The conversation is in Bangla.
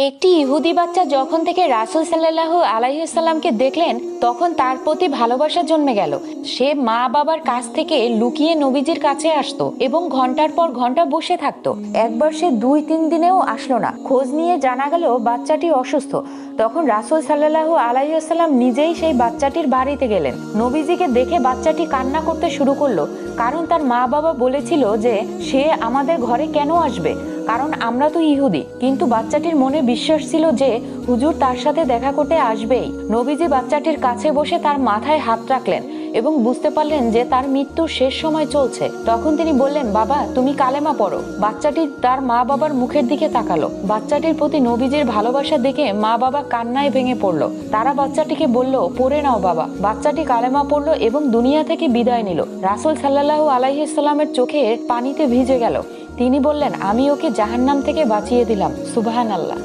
একটি ইহুদি বাচ্চা যখন থেকে রাসূল সাল্লাল্লাহু আলাইহি সাল্লামকে দেখলেন তখন তার প্রতি ভালোবাসা জন্মে গেল। সে মা বাবার কাছ থেকে লুকিয়ে নবীজির কাছে আসতো এবং ঘন্টার পর ঘন্টা বসে থাকতো। একবার সে 2-3 দিনেও আসলো না। খোঁজ নিয়ে জানা গেল বাচ্চাটি অসুস্থ। তখন রাসূল সাল্লাল্লাহু আলাইহি সাল্লাম নিজেই সেই বাচ্চাটির বাড়িতে গেলেন। নবীজিকে দেখে বাচ্চাটি কান্না করতে শুরু করলো, কারণ তার মা বাবা বলেছিল যে সে আমাদের ঘরে কেন আসবে, কারণ আমরা তো ইহুদি। কিন্তু বাচ্চাটির মনে বিশ্বাস ছিল যে হুজুর তার সাথে দেখা করতে আসবেই। নবীজি বাচ্চাটির কাছে বসে তার মাথায় হাত রাখলেন এবং বুঝতে পারলেন যে তার মৃত্যুর শেষ সময় চলছে। তখন তিনি বললেন, বাবা তুমি কালেমা পড়ো। বাচ্চাটি তার মা বাবার মুখের দিকে তাকালো। বাচ্চাটির প্রতি নবীজির ভালোবাসা দেখে মা বাবা কান্নায় ভেঙে পড়লো। তারা বাচ্চাটিকে বলল, পড়ে নাও বাবা। বাচ্চাটি কালেমা পড়লো এবং দুনিয়া থেকে বিদায় নিল। রাসূল সাল্লাল্লাহু আলাইহি সাল্লামের চোখে পানিতে ভিজে গেল। তিনি বললেন, আমি ওকে জাহান্নাম থেকে বাঁচিয়ে দিলাম। সুবহানাল্লাহ।